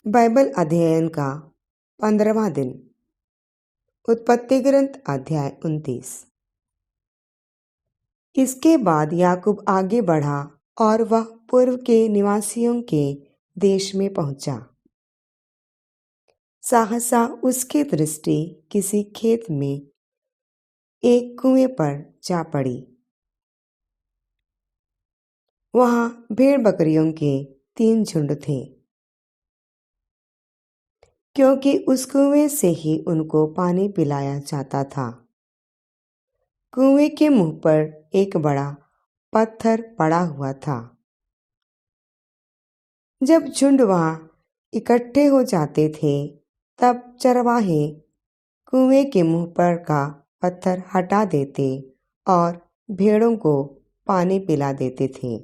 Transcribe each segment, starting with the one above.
Bible अध्ययन का 15वां दिन। उत्पत्ति ग्रंथ अध्याय 29। इसके बाद याकूब आगे बढ़ा और वह पूर्व के निवासियों के देश में पहुंचा। सहसा उसकी दृष्टि किसी खेत में एक कुएं पर जा पड़ी। वहां भेड़ बकरियों के 3 झुंड थे, क्योंकि उस कुएं से ही उनको पानी पिलाया जाता था। कुएं के मुंह पर एक बड़ा पत्थर पड़ा हुआ था। जब झुंड वहां इकट्ठे हो जाते थे, तब चरवाहे कुएं के मुंह पर का पत्थर हटा देते और भेड़ों को पानी पिला देते थे।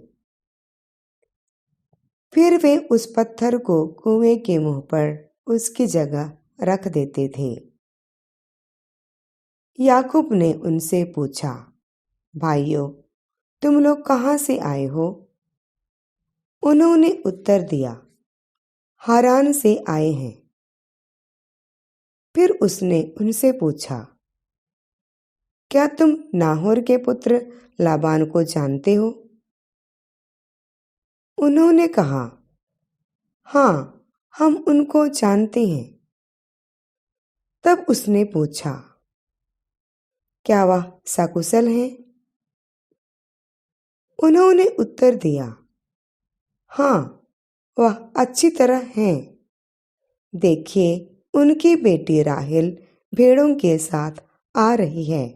फिर वे उस पत्थर को कुएं के मुंह पर उसकी जगह रख देते थे। याकूब ने उनसे पूछा, भाइयों, तुम लोग कहाँ से आए हो? उन्होंने उत्तर दिया, हारान से आए हैं। फिर उसने उनसे पूछा, क्या तुम नाहोर के पुत्र लाबान को जानते हो? उन्होंने कहा, हाँ, हम उनको जानते हैं। तब उसने पूछा, क्या वह सकुशल हैं? उन्होंने उत्तर दिया, हाँ, वह अच्छी तरह हैं। देखिए, उनकी बेटी राहेल भेड़ों के साथ आ रही है।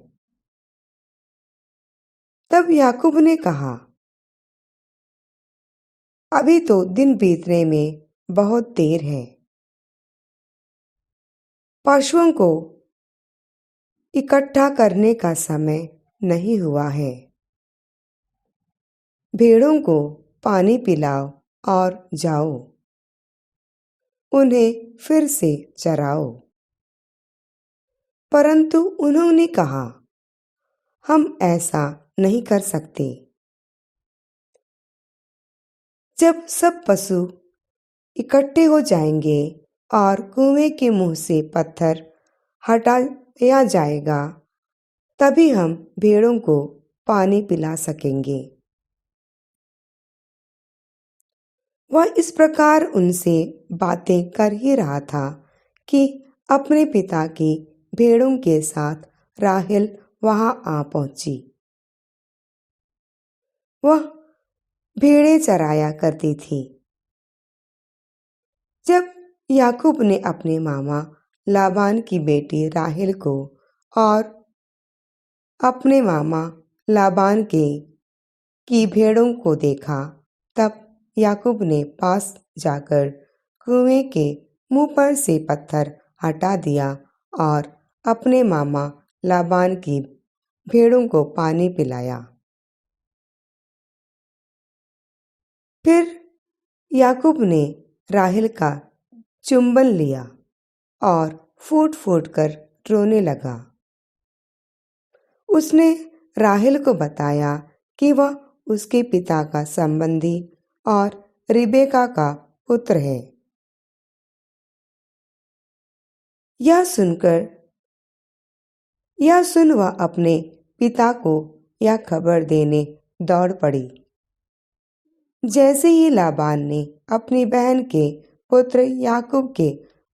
तब याकूब ने कहा, अभी तो दिन बीतने में बहुत देर है। पशुओं को इकट्ठा करने का समय नहीं हुआ है। भेड़ों को पानी पिलाओ और जाओ, उन्हें फिर से चराओ। परंतु उन्होंने कहा, हम ऐसा नहीं कर सकते। जब सब पशु इकट्ठे हो जाएंगे और कुएं के मुंह से पत्थर हटाया जाएगा, तभी हम भेड़ों को पानी पिला सकेंगे। वह इस प्रकार उनसे बातें कर ही रहा था कि अपने पिता की भेड़ों के साथ राहेल वहां आ पहुंची। वह भेड़ें चराया करती थी। जब याकूब ने अपने मामा लाबान की बेटी राहेल को और अपने मामा लाबान की भेड़ों को देखा, तब याकूब ने पास जाकर कुएं के मुंह पर से पत्थर हटा दिया और अपने मामा लाबान की भेड़ों को पानी पिलाया। फिर याकूब ने राहेल का चुंबन लिया और फूट फूट कर रोने लगा। उसने राहेल को बताया कि वह उसके पिता का संबंधी और रिबेका का पुत्र है। यह सुन वह अपने पिता को यह खबर देने दौड़ पड़ी। जैसे ही लाबान ने अपनी बहन के पुत्र याकूब के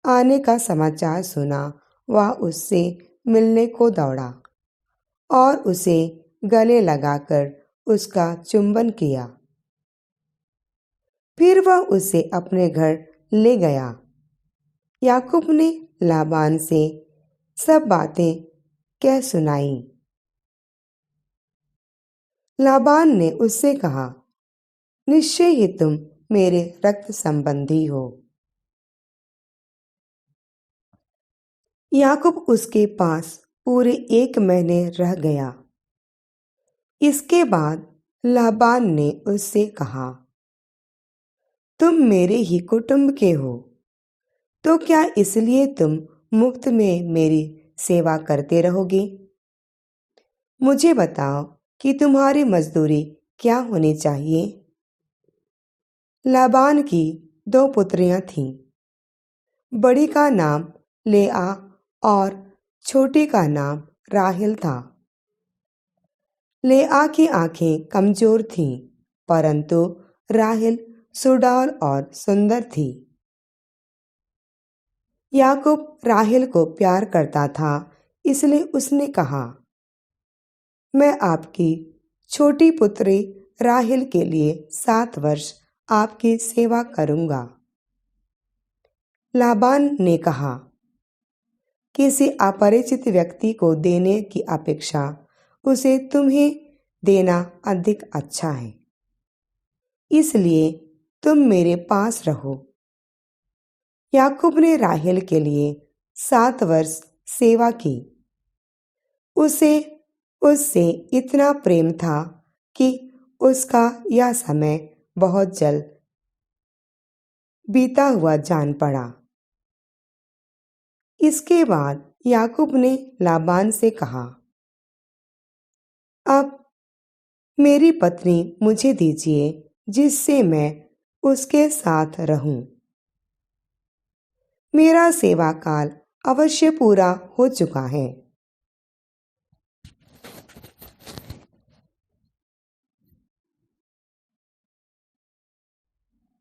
आने का समाचार सुना, वह उससे मिलने को दौड़ा और उसे गले लगाकर उसका चुंबन किया। फिर वह उसे अपने घर ले गया। याकूब ने लाबान से सब बातें कह सुनाई। लाबान ने उससे कहा, निश्चय ही तुम मेरे रक्त संबंधी हो। याकूब उसके पास पूरे 1 महीने रह गया। इसके बाद लाबान ने उससे कहा, तुम मेरे ही कुटुंब के हो, तो क्या इसलिए तुम मुफ्त में मेरी सेवा करते रहोगे? मुझे बताओ कि तुम्हारी मजदूरी क्या होनी चाहिए? लाबान की 2 पुत्रियां थीं। बड़ी का नाम लेआ और छोटी का नाम राहेल था। लेआ की आंखें कमजोर थीं, परंतु राहेल सुडौल और सुंदर थी। याकूब राहेल को प्यार करता था, इसलिए उसने कहा, मैं आपकी छोटी पुत्री राहेल के लिए 7 वर्ष आपकी सेवा करूंगा। लाबान ने कहा, किसी अपरिचित व्यक्ति को देने की अपेक्षा उसे तुम्हें देना अधिक अच्छा है, इसलिए तुम मेरे पास रहो। याकूब ने राहेल के लिए 7 वर्ष सेवा की। उसे उससे इतना प्रेम था कि उसका यह समय बहुत जल्द बीता हुआ जान पड़ा। इसके बाद याकूब ने लाबान से कहा, अब मेरी पत्नी मुझे दीजिए, जिससे मैं उसके साथ रहूं। मेरा सेवा काल अवश्य पूरा हो चुका है।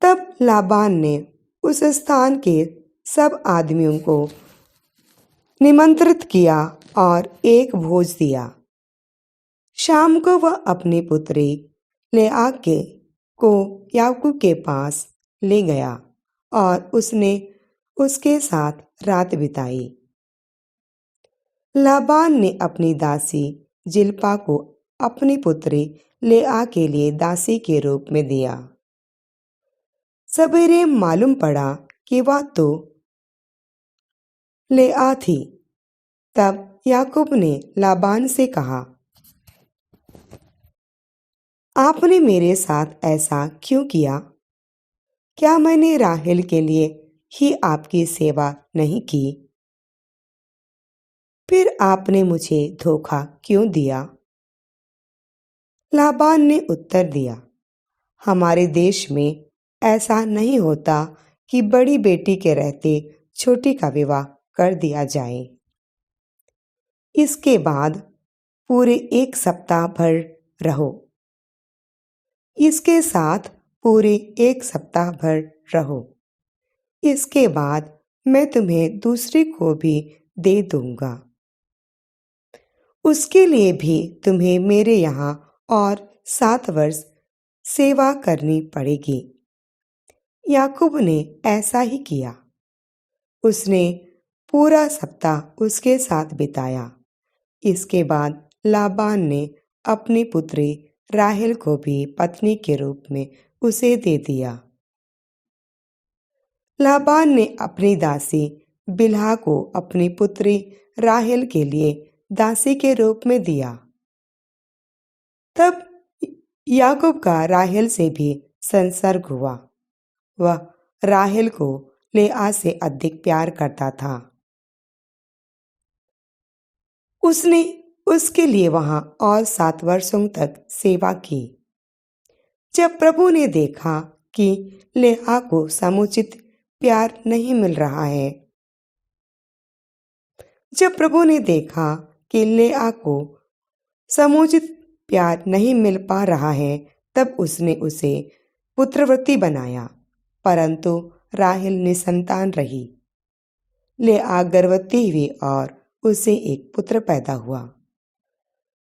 तब लाबान ने उस स्थान के सब आदमियों को निमंत्रित किया और एक भोज दिया। शाम को वह अपनी पुत्री लेआ को याकूब के पास ले गया और उसने उसके साथ रात बिताई। लाबान ने अपनी दासी जिल्पा को अपनी पुत्री लेआ के लिए दासी के रूप में दिया। सवेरे मालूम पड़ा कि वह तो लेआ थी। तब याकूब ने लाबान से कहा, आपने मेरे साथ ऐसा क्यों किया? क्या मैंने राहेल के लिए ही आपकी सेवा नहीं की? फिर आपने मुझे धोखा क्यों दिया? लाबान ने उत्तर दिया, हमारे देश में ऐसा नहीं होता कि बड़ी बेटी के रहते छोटी का विवाह कर दिया जाए। इसके बाद पूरे 1 सप्ताह भर रहो। इसके साथ पूरे 1 सप्ताह भर रहो। इसके बाद मैं तुम्हें दूसरी को भी दे दूंगा। उसके लिए भी तुम्हें मेरे यहाँ और 7 वर्ष सेवा करनी पड़ेगी। याकूब ने ऐसा ही किया। उसने पूरा सप्ताह उसके साथ बिताया। इसके बाद लाबान ने अपनी पुत्री राहेल को भी पत्नी के रूप में उसे दे दिया। लाबान ने अपनी दासी बिल्हा को अपनी पुत्री राहेल के लिए दासी के रूप में दिया। तब याकूब का राहेल से भी संसर्ग हुआ। वह राहेल को लेआ से अधिक प्यार करता था। उसने उसके लिए वहां और 7 वर्षों तक सेवा की। जब प्रभु ने देखा कि लेआ को समुचित प्यार नहीं मिल रहा है, जब प्रभु ने देखा कि लेआ को समुचित प्यार नहीं मिल पा रहा है, तब उसने उसे पुत्रवती बनाया, परंतु राहेल निसंतान रही। लेआ गर्भवती हुई और उसे एक पुत्र पैदा हुआ।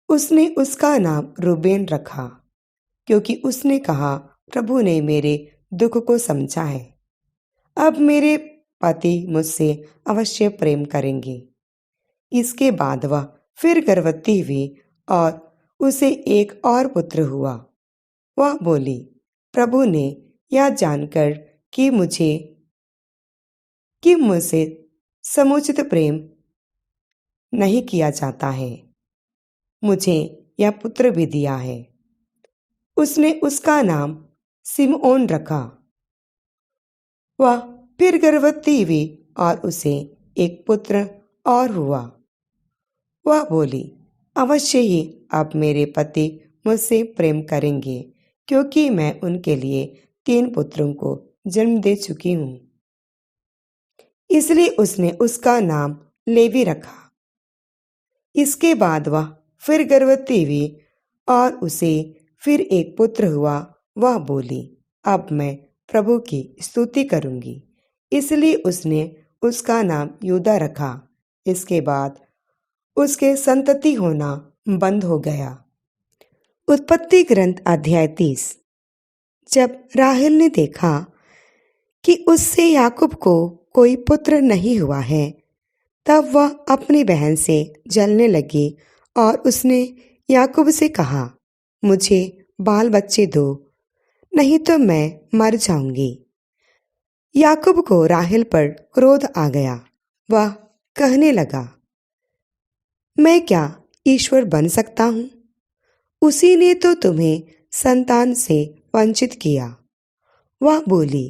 उसने उसका नाम रूबेन रखा, क्योंकि उसने कहा, प्रभु ने मेरे दुख को समझा है। अब मेरे पति मुझसे अवश्य प्रेम करेंगे। इसके बाद वह फिर गर्भवती हुई और उसे एक और पुत्र हुआ। वह बोली, प्रभु ने यह जानकर कि मुझसे समुचित प्रेम नहीं किया जाता है, मुझे यह पुत्र भी दिया है। उसने उसका नाम सिमओन रखा। वह फिर गर्भवती हुई और उसे एक पुत्र और हुआ। वह बोली, अवश्य ही अब मेरे पति मुझसे प्रेम करेंगे, क्योंकि मैं उनके लिए 3 पुत्रों को जन्म दे चुकी हूँ। इसलिए उसने उसका नाम लेवी रखा। इसके बाद वह फिर गर्भवती हुई और उसे फिर एक पुत्र हुआ। वह बोली, अब मैं प्रभु की स्तुति करूंगी। इसलिए उसने उसका नाम यूदा रखा। इसके बाद उसके संतति होना बंद हो गया। उत्पत्ति ग्रंथ अध्याय 30। जब राहेल ने देखा कि उससे याकूब को कोई पुत्र नहीं हुआ है, तब वह अपनी बहन से जलने लगी और उसने याकूब से कहा, मुझे बाल बच्चे दो, नहीं तो मैं मर जाऊंगी। याकूब को राहेल पर क्रोध आ गया। वह कहने लगा, मैं क्या ईश्वर बन सकता हूँ? उसी ने तो तुम्हें संतान से वंचित किया। वह बोली,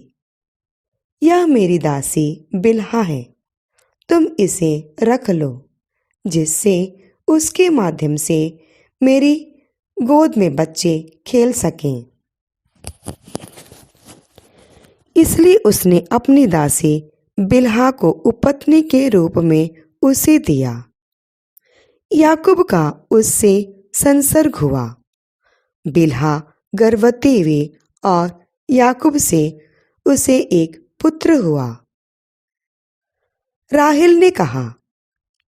यह मेरी दासी बिल्हा है, तुम इसे रख लो, जिससे उसके माध्यम से मेरी गोद में बच्चे खेल सकें। इसलिए उसने अपनी दासी बिल्हा को उपपत्नी के रूप में उसे दिया। याकूब का उससे संसर्ग हुआ। बिल्हा गर्भवती हुई और याकूब से उसे एक पुत्र हुआ। राहेल ने कहा,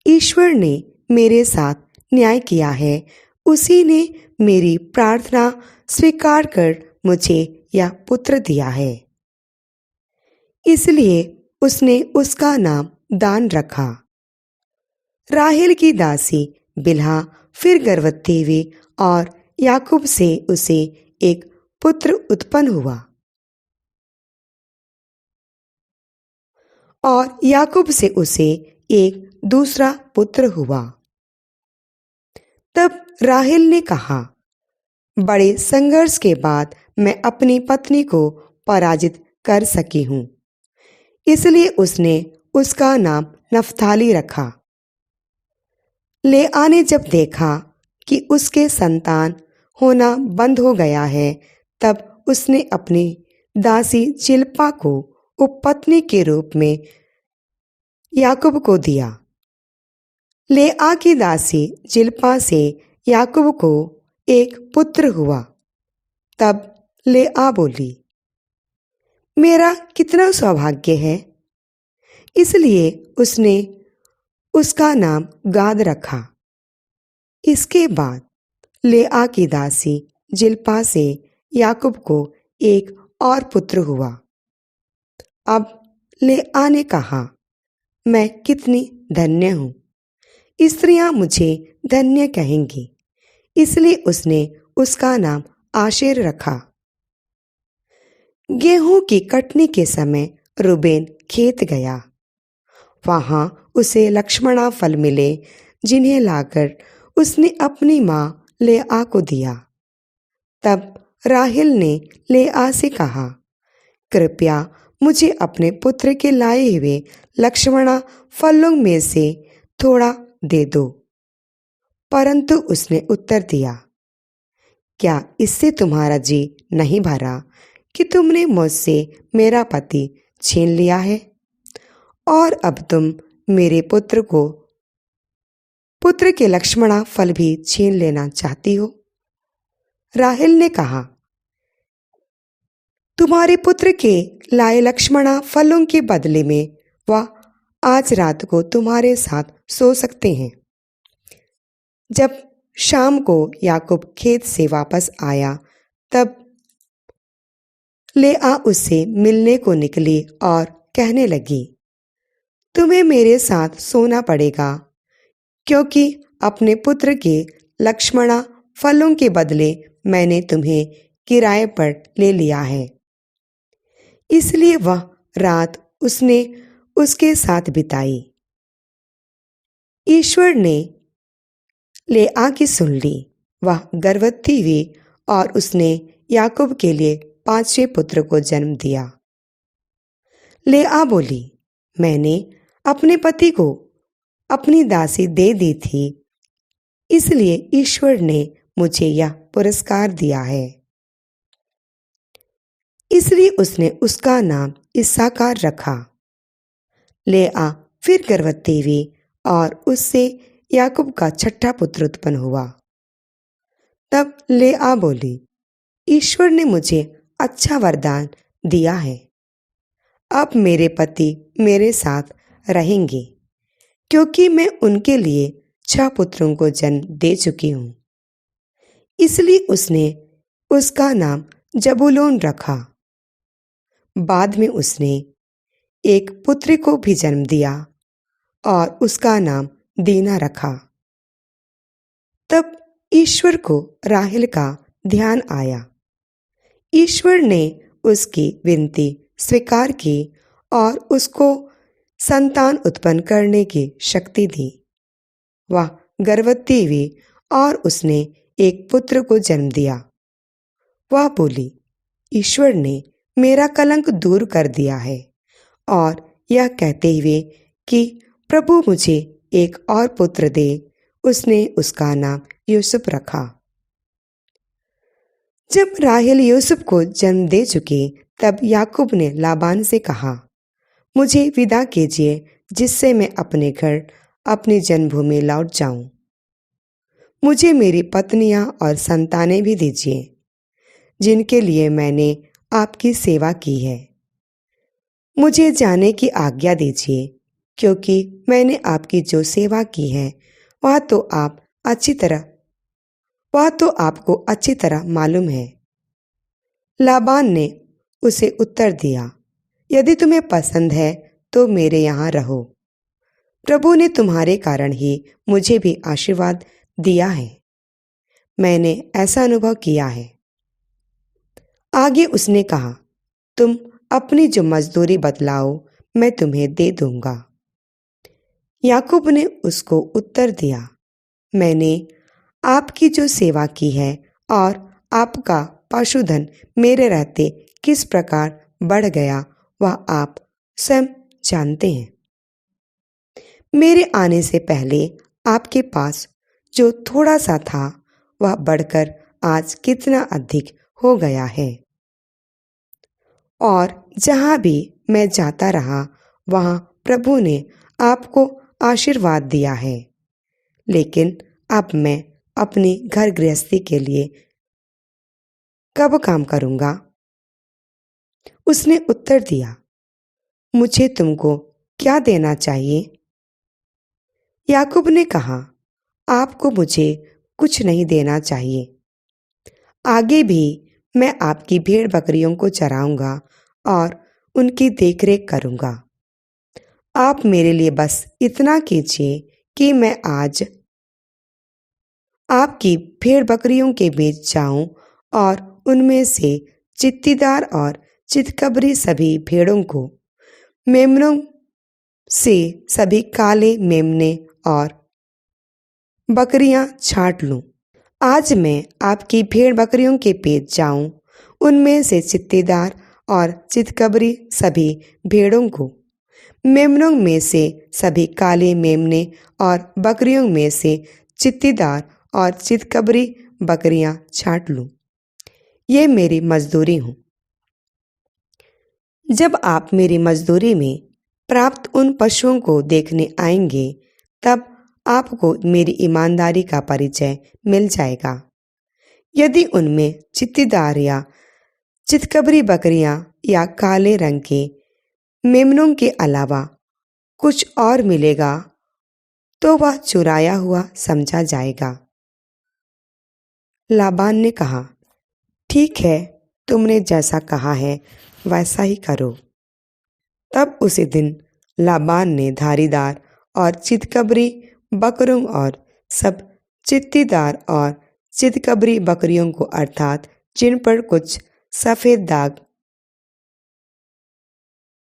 ईश्वर ने मेरे साथ न्याय किया है। उसी ने मेरी प्रार्थना स्वीकार कर मुझे यह पुत्र दिया है। इसलिए उसने उसका नाम दान रखा। राहेल की दासी बिल्हा फिर गर्भवती हुई और याकूब से उसे एक पुत्र उत्पन्न हुआ। और याकूब से उसे एक दूसरा पुत्र हुआ। तब राहेल ने कहा, बड़े संघर्ष के बाद मैं अपनी पत्नी को पराजित कर सकी हूँ। इसलिए उसने उसका नाम नफ्ताली रखा। लेआ ने जब देखा कि उसके संतान होना बंद हो गया है, तब उसने अपनी दासी जिल्पा को उपपत्नी के रूप में याकूब को दिया। लेआ की दासी जिल्पा से याकूब को एक पुत्र हुआ। तब लेआ बोली, मेरा कितना सौभाग्य है। इसलिए उसने उसका नाम गाद रखा। इसके बाद लेआ की दासी जिल्पा से याकूब को एक और पुत्र हुआ। अब लेआ ने कहा, मैं कितनी धन्य हूँ, स्त्रियां मुझे धन्य कहेंगी। इसलिए उसने उसका नाम आशेर रखा। गेहूं की कटनी के समय रूबेन खेत गया। वहां उसे लक्ष्मणा फल मिले, जिन्हें लाकर उसने अपनी माँ लेआ को दिया। तब राहेल ने लेआ से कहा, कृपया मुझे अपने पुत्र के लाए हुए लक्ष्मणा फलों में से थोड़ा दे दो। परंतु उसने उत्तर दिया, क्या इससे तुम्हारा जी नहीं भरा कि तुमने मुझसे मेरा पति छीन लिया है और अब तुम मेरे पुत्र के लक्ष्मणा फल भी छीन लेना चाहती हो? राहेल ने कहा, तुम्हारे पुत्र के लाए लक्ष्मणा फलों के बदले में वह आज रात को तुम्हारे साथ सो सकते हैं। जब शाम को याकूब खेत से वापस आया, तब लेआ उससे मिलने को निकली और कहने लगी, तुम्हें मेरे साथ सोना पड़ेगा, क्योंकि अपने पुत्र के लक्ष्मणा फलों के बदले मैंने तुम्हें किराए पर ले लिया है। इसलिए वह रात उसने उसके साथ बिताई। ईश्वर ने लेआ की सुन ली। वह गर्भवती हुई और उसने याकूब के लिए 5वें पुत्र को जन्म दिया। लेआ बोली, मैंने अपने पति को अपनी दासी दे दी थी, इसलिए ईश्वर ने मुझे यह पुरस्कार दिया है। इसलिए उसने उसका नाम इस्साकार रखा। लेआ फिर गर्भवती हुई और उससे याकूब का छठा पुत्र उत्पन्न हुआ। तब लेआ बोली, ईश्वर ने मुझे अच्छा वरदान दिया है। अब मेरे पति मेरे साथ रहेंगे, क्योंकि मैं उनके लिए 6 पुत्रों को जन्म दे चुकी हूँ। इसलिए उसने उसका नाम जबूलून रखा। बाद में उसने एक पुत्री को भी जन्म दिया और उसका नाम दीना रखा। तब ईश्वर को राहेल का ध्यान आया। ईश्वर ने उसकी विनती स्वीकार की और उसको संतान उत्पन्न करने की शक्ति दी। वह गर्भवती हुई और उसने एक पुत्र को जन्म दिया। वह बोली, ईश्वर ने मेरा कलंक दूर कर दिया है, और यह कहते हुए कि प्रभु मुझे एक और पुत्र दे, उसने उसका नाम यूसुफ रखा। जब राहेल यूसुफ को जन्म दे चुकी, तब याकूब ने लाबान से कहा, मुझे विदा कीजिए, जिससे मैं अपने घर अपनी जन्मभूमि लौट जाऊं। मुझे मेरी पत्नियां और संतानें भी दीजिए, जिनके लिए मैंने आपकी सेवा की है। मुझे जाने की आज्ञा दीजिए, क्योंकि मैंने आपकी जो सेवा की है वह तो आपको अच्छी तरह मालूम है। लाबान ने उसे उत्तर दिया, यदि तुम्हें पसंद है तो मेरे यहाँ रहो। प्रभु ने तुम्हारे कारण ही मुझे भी आशीर्वाद दिया है। मैंने ऐसा अनुभव किया है। आगे उसने कहा, तुम अपनी जो मजदूरी बतलाओ, मैं तुम्हें दे दूंगा। याकूब ने उसको उत्तर दिया, मैंने आपकी जो सेवा की है और आपका पशुधन मेरे रहते किस प्रकार बढ़ गया, वह आप स्वयं जानते हैं। मेरे आने से पहले आपके पास जो थोड़ा सा था, वह बढ़कर आज कितना अधिक हो गया है। और जहाँ भी मैं जाता रहा, वहाँ प्रभु ने आपको आशीर्वाद दिया है। लेकिन अब मैं अपनी घर गृहस्थी के लिए कब काम करूँगा? उसने उत्तर दिया, मुझे तुमको क्या देना चाहिए? याकूब ने कहा, आपको मुझे कुछ नहीं देना चाहिए। आगे भी मैं आपकी भेड़ बकरियों को चराऊंगा और उनकी देखरेख करूंगा। आप मेरे लिए बस इतना कीजिए कि मैं आज आपकी भेड़ बकरियों के बीच जाऊं और उनमें से चित्तीदार और चितकबरी सभी भेड़ों को, मेमनों से सभी काले मेमने और बकरियां छांट लूं। आज मैं आपकी भेड़ बकरियों के बीच जाऊं, उनमें से चित्तीदार और चितकबरी सभी भेड़ों को, मेमनों में से सभी काले मेमने और बकरियों में से चित्तीदार और चितकबरी बकरियां छांट लूं। ये मेरी मजदूरी हूँ। जब आप मेरी मजदूरी में प्राप्त उन पशुओं को देखने आएंगे, तब आपको मेरी ईमानदारी का परिचय मिल जाएगा। यदि उनमें चित्तीदार या चितकबरी बकरियां या काले रंग के मेमनों के अलावा कुछ और मिलेगा, तो वह चुराया हुआ समझा जाएगा। लाबान ने कहा, ठीक है, तुमने जैसा कहा है वैसा ही करो। तब उसी दिन लाबान ने धारीदार और चितकबरी बकरों और सब चित्तीदार और चितकबरी बकरियों को, अर्थात जिन पर कुछ सफेद दाग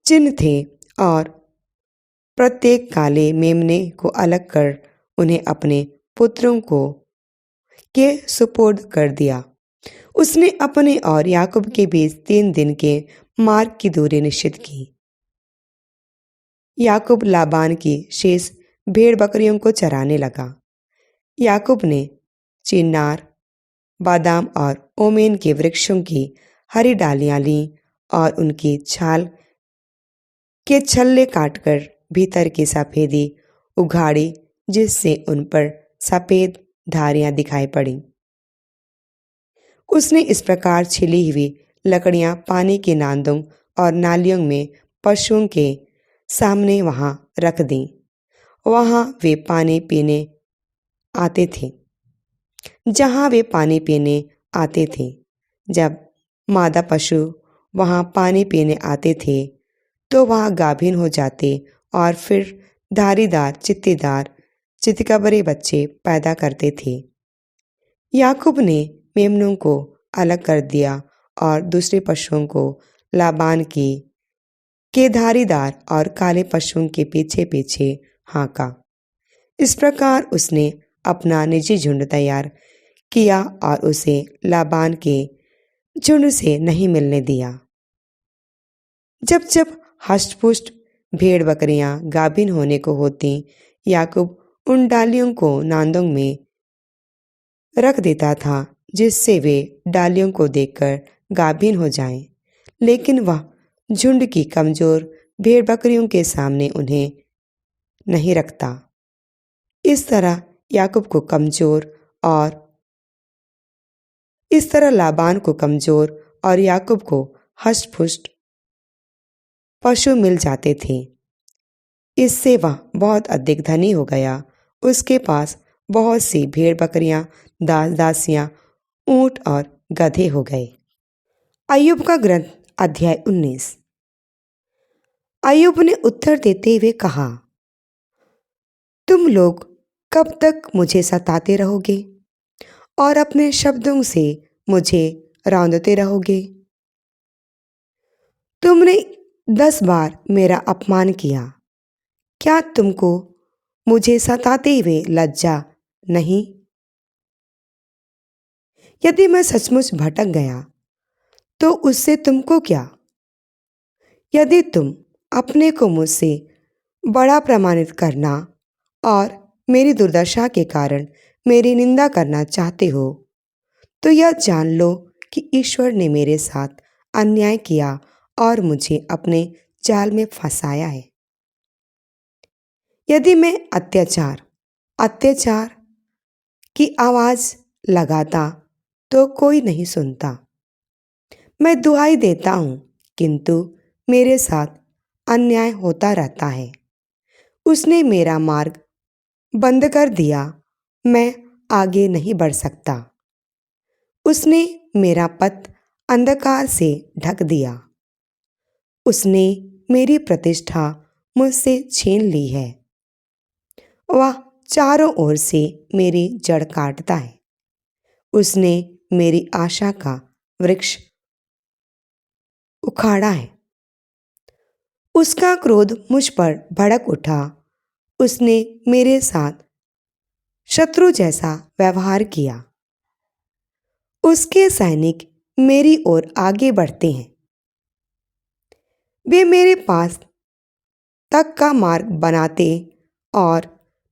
चिन्ह थे, और प्रत्येक काले मेमने को अलग कर उन्हें अपने पुत्रों को के सुपुर्द कर दिया। उसने अपने और याकूब के बीच 3 दिन के मार्ग की दूरी निश्चित की। याकूब लाबान की शेष भेड़ बकरियों को चराने लगा। याकूब ने चिन्नार, बादाम और ओमेन के वृक्षों की हरी डालियां लीं और उनकी छाल के छल्ले काटकर भीतर की सफ़ेदी उघाड़ी, जिससे उन पर सफ़ेद धारियां दिखाई पड़ी। उसने इस प्रकार छिली हुई लकड़ियां पानी के नांदों और नालियों में पशुओं के सामने वहां रख दी। वहां वे पानी पीने आते थे। जहां वे पानी पीने आते थे, जब मादा पशु वहां पानी पीने आते थे, तो वहां गाभिन हो जाते और फिर धारीदार चित्तीदार चितकबरे बच्चे पैदा करते थे। याकूब ने मेमनों को अलग कर दिया और दूसरे पशुओं को लाबान की के धारीदार और काले पशुओं के पीछे पीछे हाँका। इस प्रकार उसने अपना निजी झुंड तैयार किया और उसे लाबान के झुंड से नहीं मिलने दिया। जब जब हष्टपुष्ट भेड़ बकरियां गाभिन होने को होती, याकूब उन डालियों को नांदों में रख देता था, जिससे वे डालियों को देखकर गाभिन हो जाएं। लेकिन वह झुंड की कमजोर भेड़ बकरियों के सामने उन्हें नहीं रखता। इस तरह लाबान को कमजोर और याकूब को हष्टपुष्ट पशु मिल जाते थे। इससे वह बहुत अधिक धनी हो गया। उसके पास बहुत सी भेड़ बकरियां, दास दासियां, ऊंट और गधे हो गए। अय्यूब का ग्रंथ अध्याय 19। अय्यूब ने उत्तर देते हुए कहा, तुम लोग कब तक मुझे सताते रहोगे और अपने शब्दों से मुझे रौंदते रहोगे? तुमने 10 बार मेरा अपमान किया। क्या तुमको मुझे सताते हुए लज्जा नहीं? यदि मैं सचमुच भटक गया तो उससे तुमको क्या? यदि तुम अपने को मुझसे बड़ा प्रमाणित करना और मेरी दुर्दशा के कारण मेरी निंदा करना चाहते हो, तो यह जान लो कि ईश्वर ने मेरे साथ अन्याय किया और मुझे अपने जाल में फंसाया है। यदि मैं अत्याचार की आवाज लगाता तो कोई नहीं सुनता। मैं दुहाई देता हूं, किंतु मेरे साथ अन्याय होता रहता है। उसने मेरा मार्ग बंद कर दिया, मैं आगे नहीं बढ़ सकता। उसने मेरा पथ अंधकार से ढक दिया। उसने मेरी प्रतिष्ठा मुझसे छीन ली है। वह चारों ओर से मेरी जड़ काटता है। उसने मेरी आशा का वृक्ष उखाड़ा है। उसका क्रोध मुझ पर भड़क उठा। उसने मेरे साथ शत्रु जैसा व्यवहार किया। उसके सैनिक मेरी ओर आगे बढ़ते हैं। वे मेरे पास तक का मार्ग बनाते और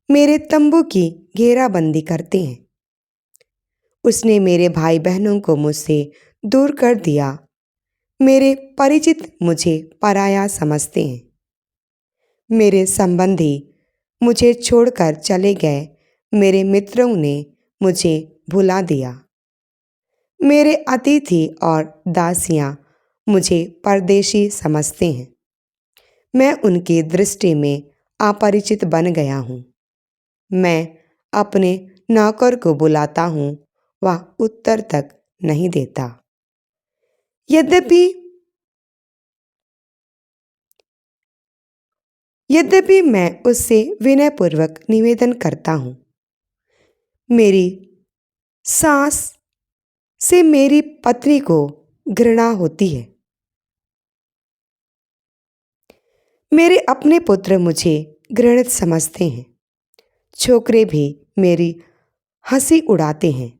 मेरे तंबू की घेराबंदी करते हैं। उसने मेरे भाई बहनों को मुझसे दूर कर दिया। मेरे परिचित मुझे पराया समझते हैं। मेरे संबंधी मुझे छोड़कर चले गए। मेरे मित्रों ने मुझे भुला दिया। मेरे अतिथि और दासियां मुझे परदेशी समझते हैं। मैं उनकी दृष्टि में अपरिचित बन गया हूँ। मैं अपने नौकर को बुलाता हूँ, वह उत्तर तक नहीं देता। यद्यपि मैं उससे विनयपूर्वक निवेदन करता हूँ। मेरी सास से मेरी पत्नी को घृणा होती है। मेरे अपने पुत्र मुझे घृणित समझते हैं। छोकरे भी मेरी हंसी उड़ाते हैं।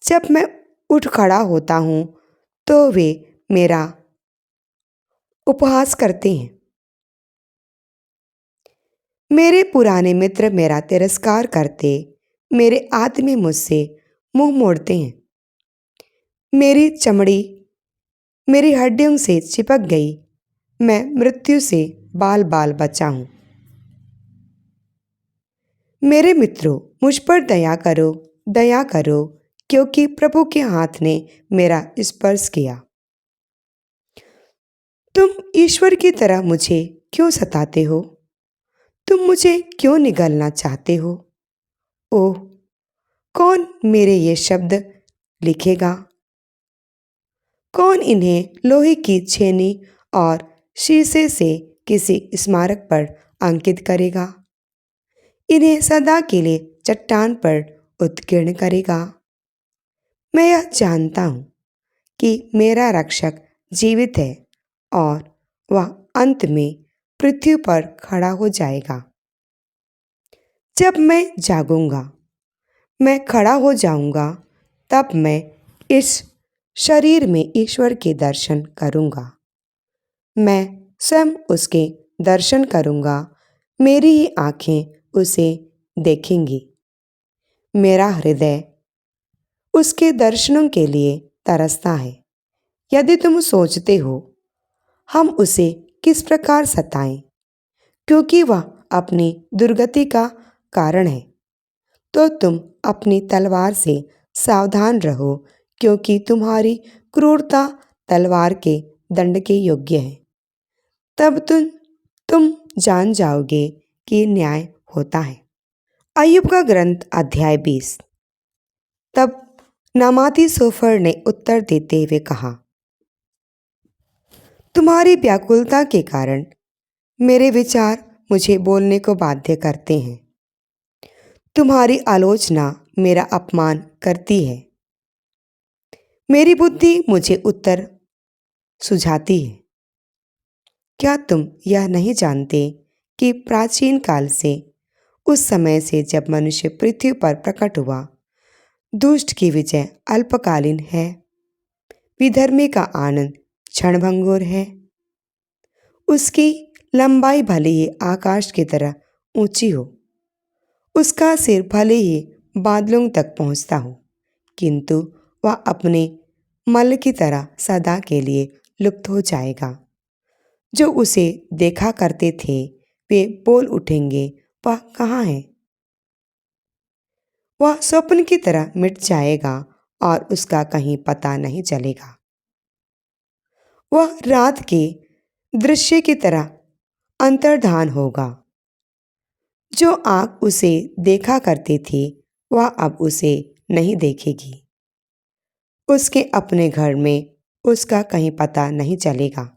जब मैं उठ खड़ा होता हूँ तो वे मेरा उपहास करते हैं। मेरे पुराने मित्र मेरा तिरस्कार करते, मेरे आदमी मुझसे मुंह मोड़ते हैं। मेरी चमड़ी मेरी हड्डियों से चिपक गई। मैं मृत्यु से बाल बाल बचा हूँ। मेरे मित्रों, मुझ पर दया करो, क्योंकि प्रभु के हाथ ने मेरा स्पर्श किया। तुम ईश्वर की तरह मुझे क्यों सताते हो? तुम मुझे क्यों निगलना चाहते हो? ओह, कौन मेरे ये शब्द लिखेगा? कौन इन्हें लोहे की छेनी और शीशे से किसी स्मारक पर अंकित करेगा? इन्हें सदा के लिए चट्टान पर उत्कीर्ण करेगा। मैं यह जानता हूँ कि मेरा रक्षक जीवित है और वह अंत में पृथ्वी पर खड़ा हो जाएगा। जब मैं जागूंगा, मैं खड़ा हो जाऊंगा, तब मैं इस शरीर में ईश्वर के दर्शन करूंगा। मैं स्वयं उसके दर्शन करूंगा, मेरी ही आंखें उसे देखेंगी। मेरा हृदय उसके दर्शनों के लिए तरसता है। यदि तुम सोचते हो हम उसे किस प्रकार सताएं, क्योंकि वह अपनी दुर्गति का कारण है, तो तुम अपनी तलवार से सावधान रहो, क्योंकि तुम्हारी क्रूरता तलवार के दंड के योग्य है। तब तुम जान जाओगे कि न्याय होता है। अय्यूब का ग्रंथ अध्याय 20। तब नामाती सोफर ने उत्तर देते हुए कहा, तुम्हारी व्याकुलता के कारण मेरे विचार मुझे बोलने को बाध्य करते हैं। तुम्हारी आलोचना मेरा अपमान करती है। मेरी बुद्धि मुझे उत्तर सुझाती है। क्या तुम यह नहीं जानते कि प्राचीन काल से, उस समय से जब मनुष्य पृथ्वी पर प्रकट हुआ, दुष्ट की विजय अल्पकालीन है, विधर्मी का आनंद क्षणभंगुर है। उसकी लंबाई भले ही आकाश की तरह ऊंची हो, उसका सिर भले ही बादलों तक पहुंचता हो, किंतु वह अपने मल की तरह सदा के लिए लुप्त हो जाएगा। जो उसे देखा करते थे वे बोल उठेंगे, वह कहाँ है? वह स्वप्न की तरह मिट जाएगा और उसका कहीं पता नहीं चलेगा। वह रात के दृश्य की तरह अंतर्धान होगा। जो आँख उसे देखा करती थी, वह अब उसे नहीं देखेगी। उसके अपने घर में उसका कहीं पता नहीं चलेगा।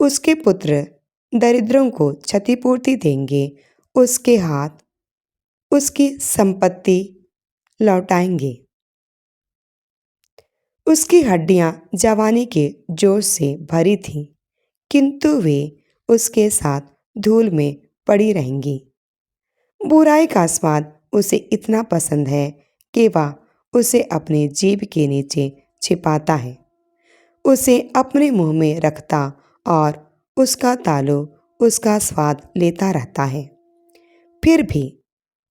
उसके पुत्र दरिद्रों को क्षतिपूर्ति देंगे, उसके हाथ उसकी संपत्ति लौटाएंगे। उसकी हड्डियां जवानी के जोश से भरी थीं, किंतु वे उसके साथ धूल में पड़ी रहेंगी। बुराई का स्वाद उसे इतना पसंद है कि वह उसे अपने जीभ के नीचे छिपाता है, उसे अपने मुंह में रखता और उसका तालू उसका स्वाद लेता रहता है। फिर भी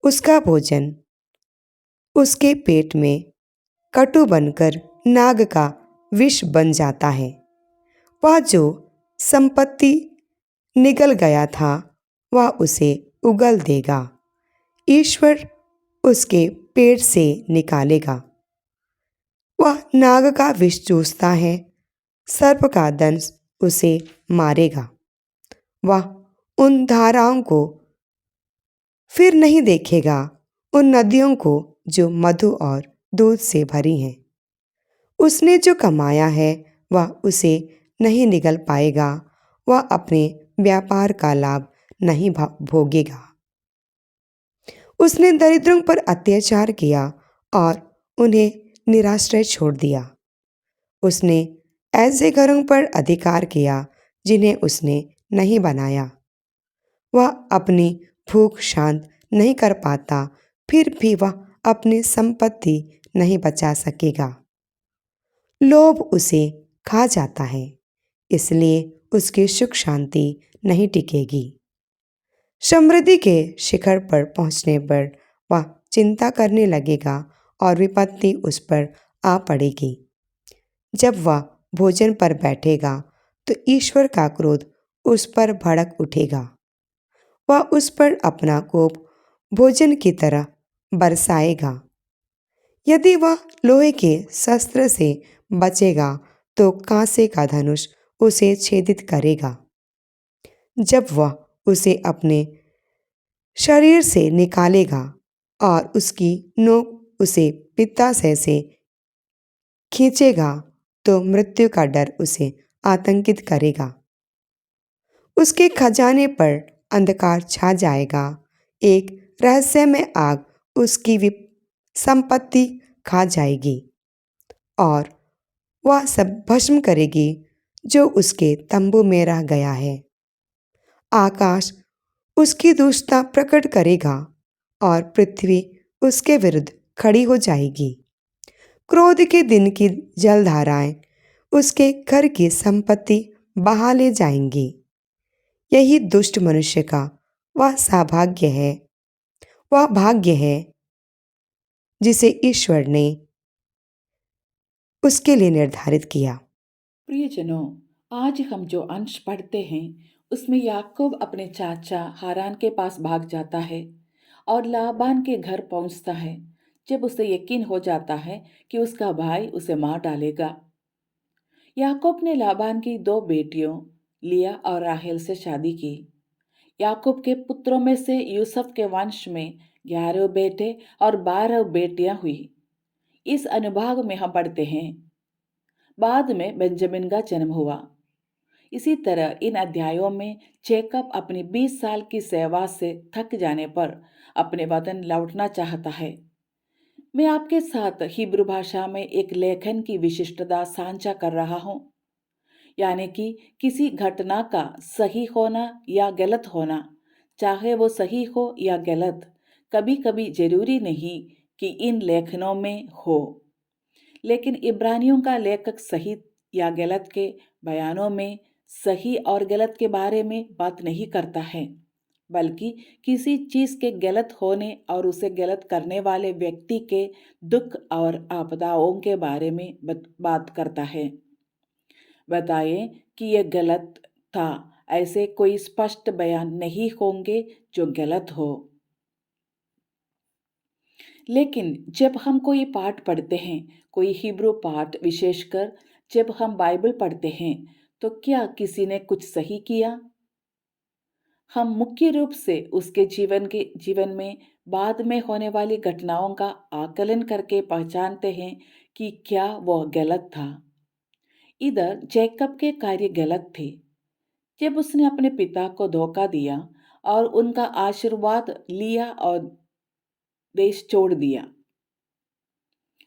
उसका भोजन उसके पेट में कटु बनकर नाग का विष बन जाता है। वह जो संपत्ति निगल गया था, वह उसे उगल देगा। ईश्वर उसके पेट से निकालेगा। वह नाग का विष चूसता है, सर्प का दंश उसे मारेगा। वह उन धाराओं को फिर नहीं देखेगा, उन नदियों को जो मधु और दूध से भरी हैं। उसने जो कमाया है वह उसे नहीं निगल पाएगा, वह अपने व्यापार का लाभ नहीं भोगेगा। उसने दरिद्रों पर अत्याचार किया और उन्हें निराश्रय छोड़ दिया। उसने ऐसे घरों पर अधिकार किया जिन्हें उसने नहीं बनाया। वह अपनी भूख शांत नहीं कर पाता, फिर भी वह अपनी संपत्ति नहीं बचा सकेगा। लोभ उसे खा जाता है, इसलिए उसकी सुख शांति नहीं टिकेगी। समृद्धि के शिखर पर पहुंचने पर वह चिंता करने लगेगा और विपत्ति उस पर आ पड़ेगी। जब वह भोजन पर बैठेगा तो ईश्वर का क्रोध उस पर भड़क उठेगा। वह उस पर अपना कोप भोजन की तरह बरसाएगा। यदि वह लोहे के शस्त्र से बचेगा तो कांसे का धनुष उसे छेदित करेगा। जब वह उसे अपने शरीर से निकालेगा और उसकी नोक उसे पित्ताशय से खींचेगा तो मृत्यु का डर उसे आतंकित करेगा। उसके खजाने पर अंधकार छा जाएगा। एक रहस्यमय आग उसकी संपत्ति खा जाएगी और वह सब भस्म करेगी जो उसके तंबू में रह गया है। आकाश उसकी दुष्टता प्रकट करेगा और पृथ्वी उसके विरुद्ध खड़ी हो जाएगी। क्रोध के दिन की जलधाराएं उसके घर की संपत्ति बहा ले जाएंगी। यही दुष्ट मनुष्य का वह सौभाग्य है, वह भाग्य है जिसे ईश्वर ने उसके लिए निर्धारित किया। प्रियजनों, आज हम जो अंश पढ़ते हैं उसमें याकूब अपने चाचा हारान के पास भाग जाता है और लाबान के घर पहुंचता है जब उसे यकीन हो जाता है कि उसका भाई उसे मार डालेगा। याकूब ने लाबान की दो बेटियों लिया और राहेल से शादी की। याकूब के पुत्रों में से यूसुफ के वंश में 11 बेटे और 12 बेटियां हुई। इस अनुभाग में हम पढ़ते हैं बाद में बेंजामिन का जन्म हुआ। इसी तरह इन अध्यायों में जैकब अपनी 20 साल की सेवा से थक जाने पर अपने वतन लौटना चाहता है। मैं आपके साथ हिब्रू भाषा में एक लेखन की विशिष्टता साझा कर रहा हूं, यानी कि किसी घटना का सही होना या गलत होना, चाहे वो सही हो या गलत, कभी कभी जरूरी नहीं कि इन लेखनों में हो। लेकिन इब्रानियों का लेखक सही या गलत के बयानों में सही और गलत के बारे में बात नहीं करता है, बल्कि किसी चीज के गलत होने और उसे गलत करने वाले व्यक्ति के दुख और आपदाओं के बारे में बात करता है। बताएं कि यह गलत था, ऐसे कोई स्पष्ट बयान नहीं होंगे जो गलत हो। लेकिन जब हम कोई पाठ पढ़ते हैं, कोई हिब्रू पाठ, विशेषकर जब हम बाइबल पढ़ते हैं, तो क्या किसी ने कुछ सही किया? हम मुख्य रूप से उसके जीवन में बाद में होने वाली घटनाओं का आकलन करके पहचानते हैं कि क्या वह गलत था। इधर जैकब के कार्य गलत थे जब उसने अपने पिता को धोखा दिया और उनका आशीर्वाद लिया और देश छोड़ दिया।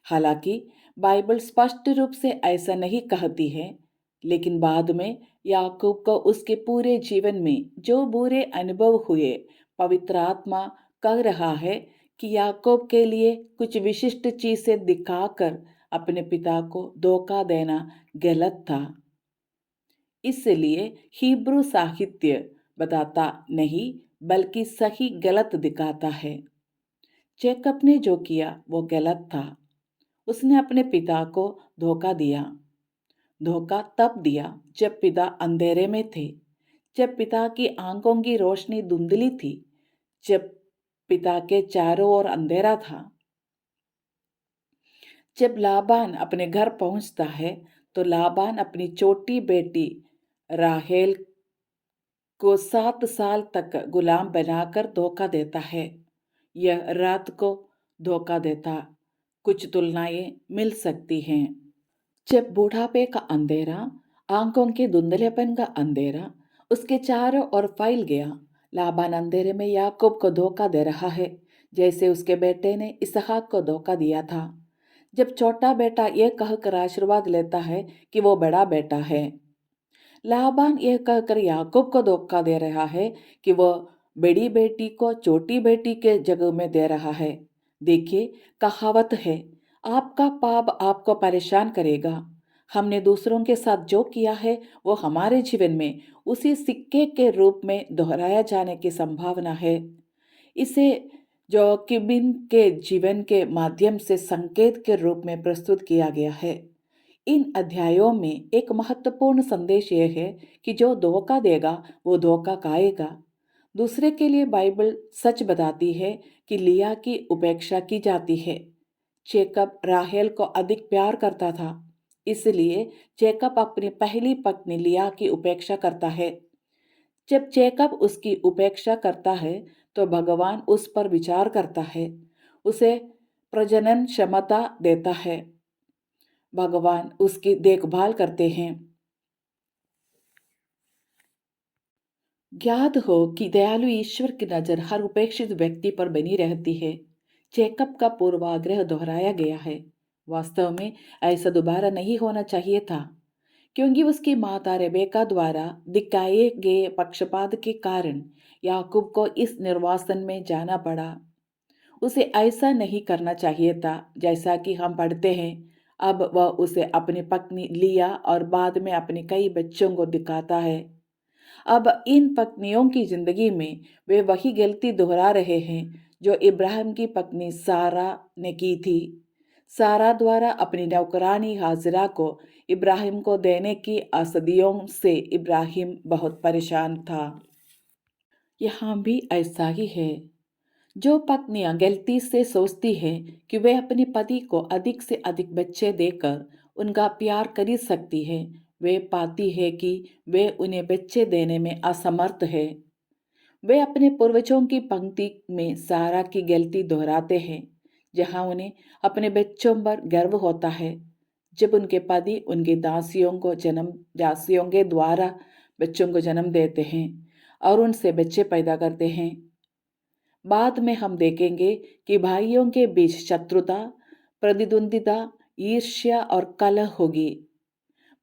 हालांकि बाइबल स्पष्ट रूप से ऐसा नहीं कहती है, लेकिन बाद में याकूब को उसके पूरे जीवन में जो बुरे अनुभव हुए, पवित्र आत्मा कह रहा है कि याकूब के लिए कुछ विशिष्ट चीजें दिखाकर अपने पिता को धोखा देना गलत था। इसलिए हिब्रू साहित्य बताता नहीं बल्कि सही गलत दिखाता है। जैकब ने जो किया वो गलत था। उसने अपने पिता को धोखा दिया। धोखा तब दिया जब पिता अंधेरे में थे, जब पिता की आंखों की रोशनी धुंधली थी, जब पिता के चारों ओर अंधेरा था। जब लाबान अपने घर पहुंचता है तो लाबान अपनी छोटी बेटी राहेल को 7 साल तक गुलाम बनाकर धोखा देता है। यह रात को धोखा देता कुछ तुलनाएं मिल सकती हैं। जब बुढ़ापे का अंधेरा, आंखों के धुंधलेपन का अंधेरा उसके चारों ओर फैल गया, लाबान अंधेरे में याकूब को धोखा दे रहा है, जैसे उसके बेटे ने इसहाक को धोखा दिया था। जब छोटा बेटा यह कहकर आशीर्वाद लेता है कि वो बड़ा बेटा है, लाबान यह कहकर याकूब को धोखा दे रहा है कि वह बड़ी बेटी को छोटी बेटी के जगह में दे रहा है। देखिए, कहावत है, आपका पाप आपको परेशान करेगा। हमने दूसरों के साथ जो किया है वो हमारे जीवन में उसी सिक्के के रूप में दोहराया जाने की संभावना है। इसे जोकिबिन के जीवन के माध्यम से संकेत के रूप में प्रस्तुत किया गया है। इन अध्यायों में एक महत्वपूर्ण संदेश यह है कि जो धोखा देगा वो धोखा खाएगा। दूसरे के लिए बाइबल सच बताती है कि लिया की उपेक्षा की जाती है। जेकब राहेल को अधिक प्यार करता था, इसलिए जेकब अपनी पहली पत्नी लिया की उपेक्षा करता है। जब जेकब उसकी उपेक्षा करता है, तो भगवान उस पर विचार करता है, उसे प्रजनन क्षमता देता है। भगवान उसकी देखभाल करते हैं। ज्ञात हो कि दयालु ईश्वर की नज़र हर उपेक्षित व्यक्ति पर बनी रहती है। जेकब का पूर्वाग्रह दोहराया गया है। वास्तव में ऐसा दोबारा नहीं होना चाहिए था, क्योंकि उसकी माता रेबेका द्वारा दिखाए गए पक्षपात के कारण याकूब को इस निर्वासन में जाना पड़ा। उसे ऐसा नहीं करना चाहिए था। जैसा कि हम पढ़ते हैं, अब वह उसे अपनी पत्नी लिया और बाद में अपने कई बच्चों को दिखाता है। अब इन पत्नियों की जिंदगी में वे वही गलती दोहरा रहे हैं जो इब्राहिम की पत्नी सारा ने की थी। सारा द्वारा अपनी नौकरानी हाजिरा को इब्राहिम को देने की असदियों से इब्राहिम बहुत परेशान था। यहाँ भी ऐसा ही है। जो पत्नियां गलती से सोचती हैं कि वे अपने पति को अधिक से अधिक बच्चे देकर उनका प्यार कर सकती हैं, वे पाती है कि वे उन्हें बच्चे देने में असमर्थ है। वे अपने पूर्वजों की पंक्ति में सारा की गलती दोहराते हैं, जहां उन्हें अपने बच्चों पर गर्व होता है। जब उनके पति उनकी दासियों के द्वारा बच्चों को जन्म देते हैं और उनसे बच्चे पैदा करते हैं। बाद में हम देखेंगे कि भाइयों के बीच शत्रुता, प्रतिद्वंदिता, ईर्ष्या और कलह होगी।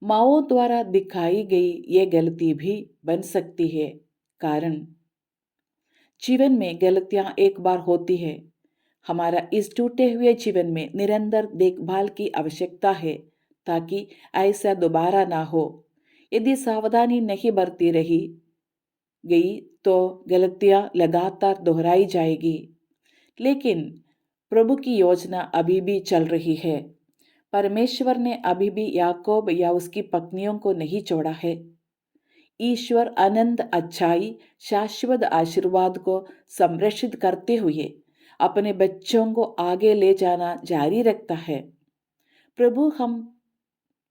माओ द्वारा दिखाई गई ये गलती भी बन सकती है, कारण जीवन में गलतियां एक बार होती है। हमारा इस टूटे हुए जीवन में निरंतर देखभाल की आवश्यकता है, ताकि ऐसा दोबारा ना हो। यदि सावधानी नहीं बरती रही गई तो गलतियां लगातार दोहराई जाएगी। लेकिन प्रभु की योजना अभी भी चल रही है। परमेश्वर ने अभी भी याकूब या उसकी पत्नियों को नहीं छोड़ा है। ईश्वर अनंत अच्छाई, शाश्वत आशीर्वाद को संरक्षित करते हुए अपने बच्चों को आगे ले जाना जारी रखता है। प्रभु हम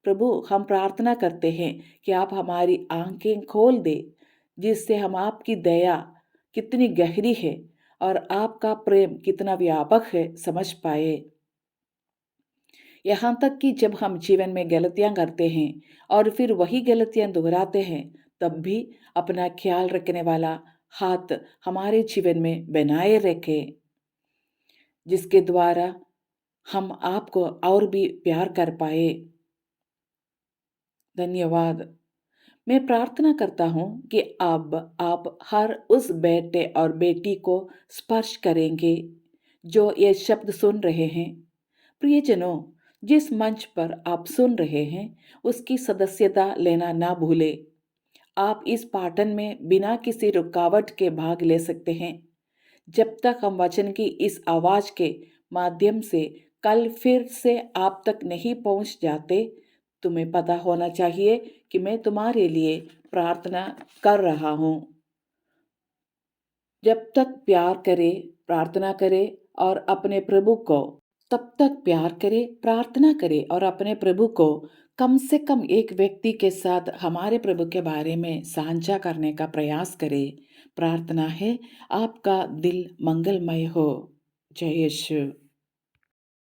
प्रभु हम प्रार्थना करते हैं कि आप हमारी आंखें खोल दे, जिससे हम आपकी दया कितनी गहरी है और आपका प्रेम कितना व्यापक है समझ पाए। यहाँ तक कि जब हम जीवन में गलतियां करते हैं और फिर वही गलतियां दोहराते हैं, तब भी अपना ख्याल रखने वाला हाथ हमारे जीवन में बनाए रखे, जिसके द्वारा हम आपको और भी प्यार कर पाए। धन्यवाद। मैं प्रार्थना करता हूँ कि अब आप हर उस बेटे और बेटी को स्पर्श करेंगे जो ये शब्द सुन रहे हैं। प्रियजनों, जिस मंच पर आप सुन रहे हैं, उसकी सदस्यता लेना ना भूलें। आप इस पाठन में बिना किसी रुकावट के भाग ले सकते हैं। जब तक हम वचन की इस आवाज के माध्यम से कल फिर से आप तक नहीं पहुंच जाते, तुम्हें पता होना चाहिए कि मैं तुम्हारे लिए प्रार्थना कर रहा हूं। जब तक प्यार करे, प्रार्थना करे और अपने प्रभु को तब तक प्यार करे, प्रार्थना करे और अपने प्रभु को कम से कम एक व्यक्ति के साथ हमारे प्रभु के बारे में साझा करने का प्रयास करे। प्रार्थना है, आपका दिल मंगलमय हो। जय यीशु।